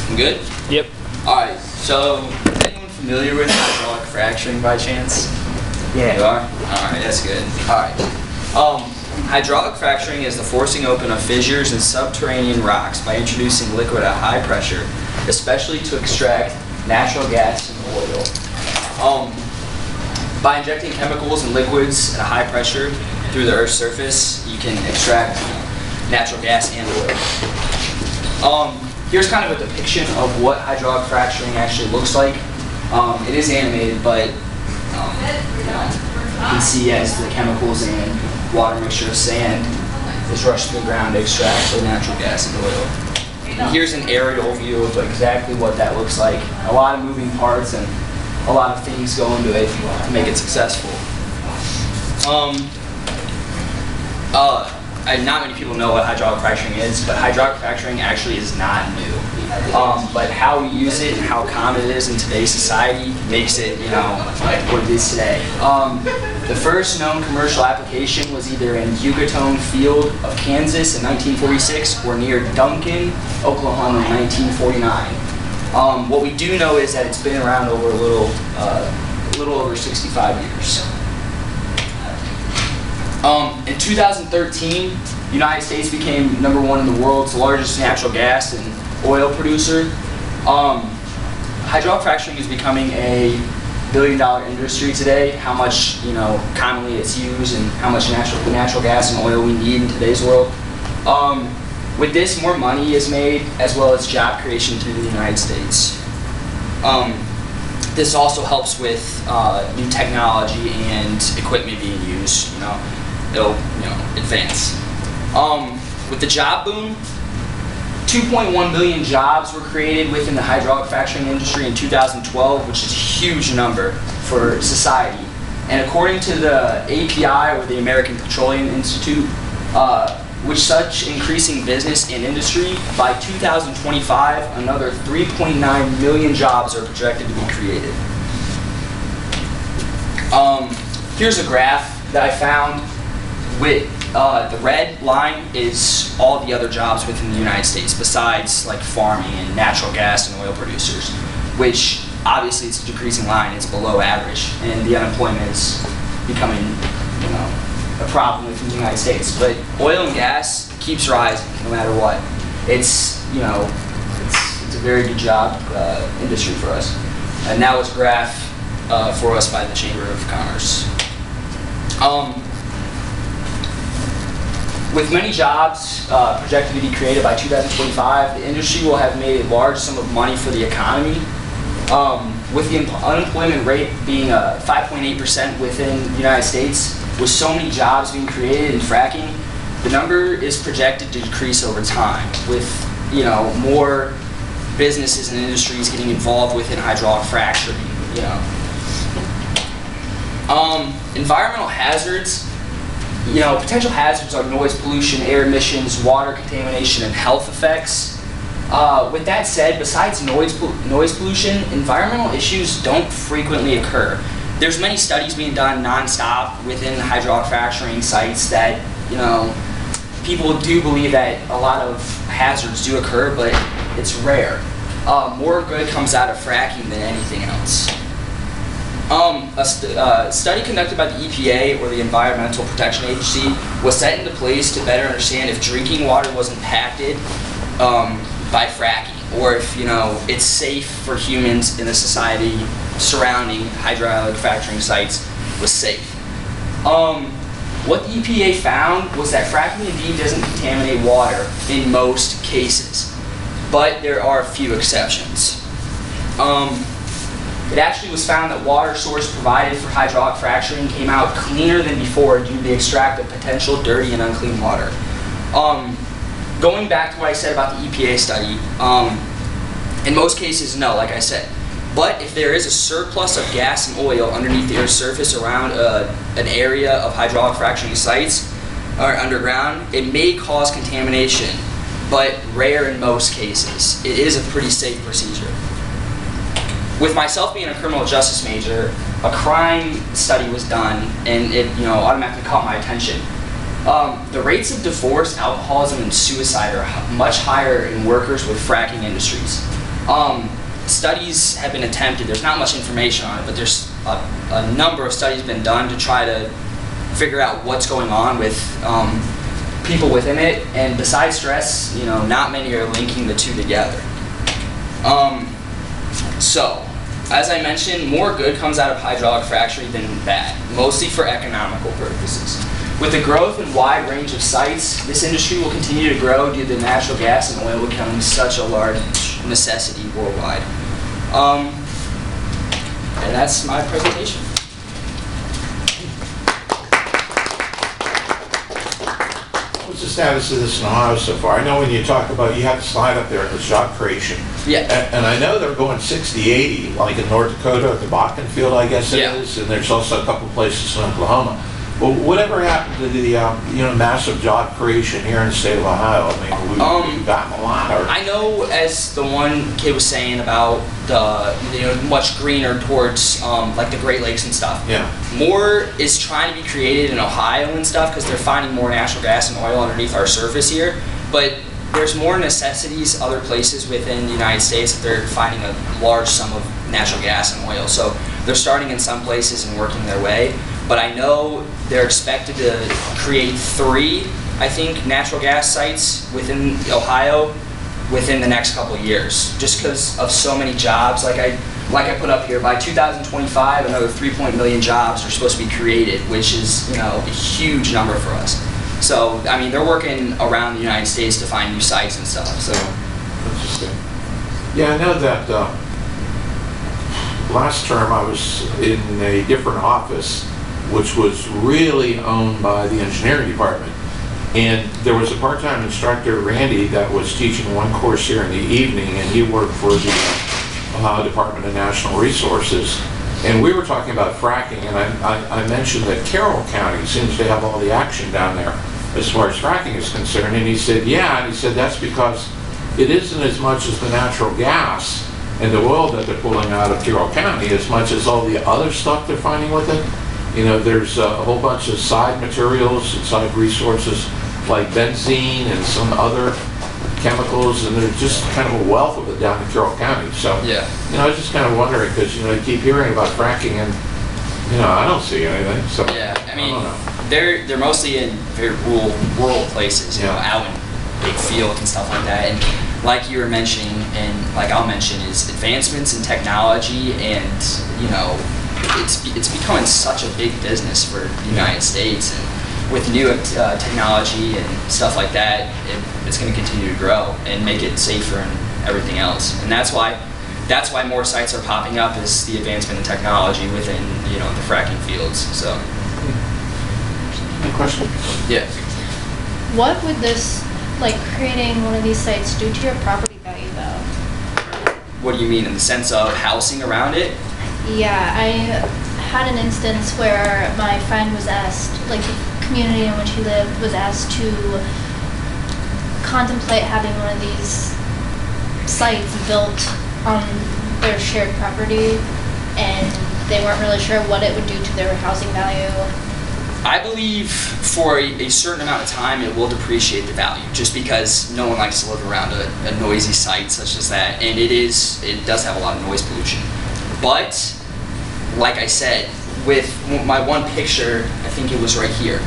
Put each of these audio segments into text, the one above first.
I'm good? Yep. Alright, so is anyone familiar with hydraulic fracturing by chance? Yeah. You are? Alright, that's good. Alright. Hydraulic fracturing is the forcing open of fissures in subterranean rocks by introducing liquid at high pressure, especially to extract natural gas and oil. By injecting chemicals and liquids at a high pressure through the Earth's surface, you can extract natural gas and oil. Here's kind of a depiction of what hydraulic fracturing actually looks like. It is animated, but you can see as the chemicals and water mixture of sand is rushed to the ground to extract the natural gas and oil. And here's an aerial view of exactly what that looks like. A lot of moving parts and a lot of things go into it to make it successful. Not many people know what hydraulic fracturing is, but hydraulic fracturing actually is not new. But how we use it and how common it is in today's society makes it, what it is today. The first known commercial application was either in Yucatan Field of Kansas in 1946 or near Duncan, Oklahoma in 1949. What we do know is that it's been around over a little over 65 years. In 2013, the United States became #1 in the world's largest natural gas and oil producer. Hydraulic fracturing is becoming a billion-dollar industry today. How much commonly it's used and how much natural gas and oil we need in today's world. With this, more money is made as well as job creation through the United States. This also helps with new technology and equipment being used. It'll advance. With the job boom, 2.1 million jobs were created within the hydraulic fracturing industry in 2012, which is a huge number for society. And according to the API, or the American Petroleum Institute, with such increasing business and industry, by 2025, another 3.9 million jobs are projected to be created. Here's a graph that I found. With the red line is all the other jobs within the United States, besides like farming and natural gas and oil producers, which obviously it's a decreasing line. It's below average, and the unemployment is becoming, a problem within the United States. But oil and gas keeps rising no matter what. It's it's a very good job industry for us. And now it's a graph for us by the Chamber of Commerce. With many jobs projected to be created by 2025, the industry will have made a large sum of money for the economy. With the unemployment rate being 5.8% within the United States, with so many jobs being created in fracking, the number is projected to decrease over time, with more businesses and industries getting involved within hydraulic fracturing. Environmental hazards. Potential hazards are noise pollution, air emissions, water contamination, and health effects. With that said, besides noise pollution, environmental issues don't frequently occur. There's many studies being done nonstop within hydraulic fracturing sites that, people do believe that a lot of hazards do occur, but it's rare. More good comes out of fracking than anything else. A study conducted by the EPA, or the Environmental Protection Agency, was set into place to better understand if drinking water was impacted by fracking, or if it's safe for humans in the society surrounding hydraulic fracturing sites was safe. What the EPA found was that fracking indeed doesn't contaminate water in most cases, but there are a few exceptions. It actually was found that water source provided for hydraulic fracturing came out cleaner than before due to the extract of potential dirty and unclean water. Going back to what I said about the EPA study, in most cases, no, like I said. But if there is a surplus of gas and oil underneath the Earth's surface around an area of hydraulic fracturing sites or underground, it may cause contamination, but rare in most cases. It is a pretty safe procedure. With myself being a criminal justice major, a crime study was done, and it automatically caught my attention. The rates of divorce, alcoholism, and suicide are much higher in workers with fracking industries. Studies have been attempted. There's not much information on it, but there's a number of studies been done to try to figure out what's going on with people within it. And besides stress, not many are linking the two together. So, as I mentioned, more good comes out of hydraulic fracturing than bad, mostly for economical purposes. With the growth and wide range of sites, this industry will continue to grow due to natural gas and oil becoming such a large necessity worldwide. And that's my presentation. What's the status of this in Ohio so far? I know when you talk about, you have a slide up there, the job creation. Yeah. And I know they're going 60-80, like in North Dakota at the Bakken field, I guess it is, and there's also a couple places in Oklahoma. Well, whatever happened to the massive job creation here in the state of Ohio? I mean, we've gotten a lot. I know, as the one kid was saying about the much greener towards like the Great Lakes and stuff. Yeah. More is trying to be created in Ohio and stuff because they're finding more natural gas and oil underneath our surface here. But there's more necessities other places within the United States that they're finding a large sum of natural gas and oil. So they're starting in some places and working their way. But I know they're expected to create 3, I think, natural gas sites within Ohio within the next couple of years, just because of so many jobs. Like I put up here, by 2025, another 3 million jobs are supposed to be created, which is a huge number for us. So I mean, they're working around the United States to find new sites and stuff. So interesting. Yeah, I know that last term I was in a different office, which was really owned by the engineering department. And there was a part-time instructor, Randy, that was teaching one course here in the evening, and he worked for the Ohio Department of National Resources. And we were talking about fracking, and I mentioned that Carroll County seems to have all the action down there as far as fracking is concerned. And he said, yeah, and he said that's because it isn't as much as the natural gas and the oil that they're pulling out of Carroll County as much as all the other stuff they're finding with it. There's a whole bunch of side materials and side resources like benzene and some other chemicals, and there's just kind of a wealth of it down in Carroll County. So, yeah. I was just kind of wondering, because, I keep hearing about fracking and, I don't see anything. So, yeah, I mean, they're mostly in very rural places, out in big fields and stuff like that. And like you were mentioning, and like I'll mention, is advancements in technology and, it's becoming such a big business for the United States, and with new technology and stuff like that, it's going to continue to grow and make it safer and everything else. And that's why more sites are popping up, is the advancement in technology within the fracking fields. So. Any question? Yeah. What would this, creating one of these sites, do to your property value, though? What do you mean, in the sense of housing around it? Yeah, I had an instance where my friend was asked, the community in which he lived was asked to contemplate having one of these sites built on their shared property, and they weren't really sure what it would do to their housing value. I believe for a certain amount of time it will depreciate the value, just because no one likes to live around a noisy site such as that, and it does have a lot of noise pollution. But like I said, with my one picture, I think it was right here,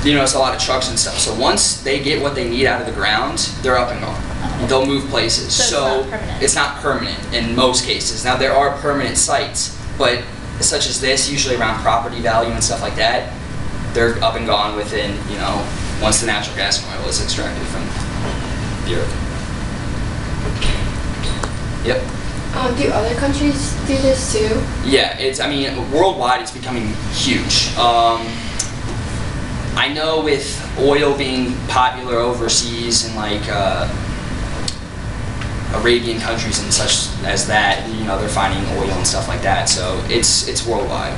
it's a lot of trucks and stuff. So once they get what they need out of the ground, they're up and gone. Okay. They'll move places. So it's not permanent in most cases. Now there are permanent sites, but such as this, usually around property value and stuff like that, they're up and gone within, once the natural gas and oil is extracted from the earth. Yep. Do other countries do this too? Yeah, worldwide it's becoming huge. I know with oil being popular overseas in Arabian countries and such as that, they're finding oil and stuff like that. So it's worldwide.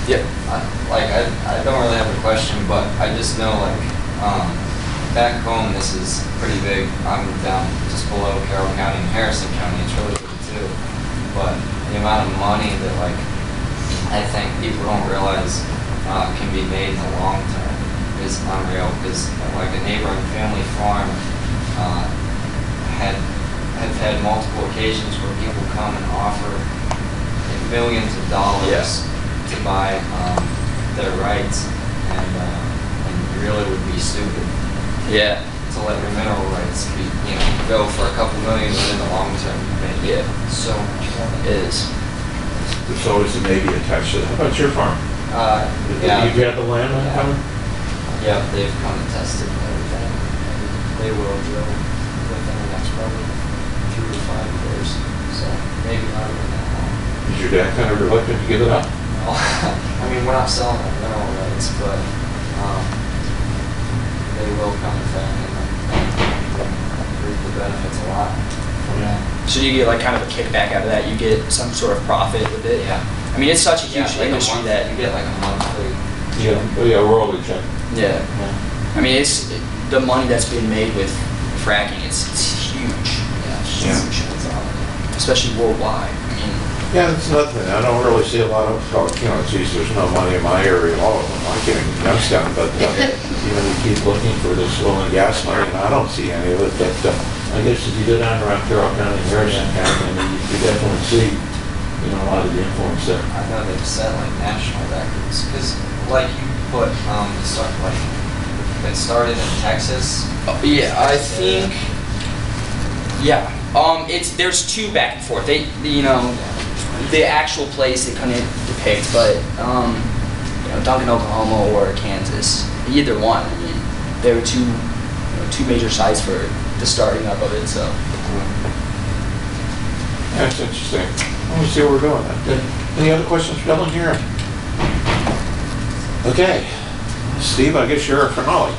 Yep. I don't really have a question, but I just know back home this is pretty big. I'm down just below Carroll County and Harrison County. It's really big too. But the amount of money that I think people don't realize can be made in the long term is unreal. Because a neighboring family farm had we've had multiple occasions where people come and offer like, millions of dollars to buy their rights, and it really would be stupid Yeah. to let your mineral rights be, go for a couple million, but in the long term, you make Yeah. so much money. It is. There's always a maybe attached to it. How about your farm? Yeah. You've got the land on Yeah. coming? Yeah, they've come and tested and everything. And they will drill within the next probably 3 to 5 years. So maybe not even that long. Is your dad kind of reluctant to give it up? No, I mean, we're not selling the mineral rights, but they will come back and reap the benefits a lot from that. So you get like kind of a kickback out of that. You get some sort of profit with it. Yeah. I mean, it's such a huge like industry that. you get like a monthly. Yeah, royalty check. Yeah. I mean, it's the money that's being made with fracking. It's huge, Yeah. It's on it. especially worldwide. I mean, Yeah, that's another thing. I don't really see a lot of, geez, there's no money in my area at all. I can't even Youngstown, but, we keep looking for this oil and gas money, and I don't see any of it. But I guess if you go down around Carroll County, Harrison County, I mean, you definitely see, a lot of the influence there. I know they've set like national records because, like you put, it started in Texas. yeah, I think. Yeah. There's two back and forth. The actual place they couldn't depict, but Duncan, Oklahoma or Kansas, either one. I mean, there were two major sites for the starting up of it. So. That's interesting. Let me see where we're going. Any other questions, Bill, in here? Okay. Steve, I guess you're a chronology.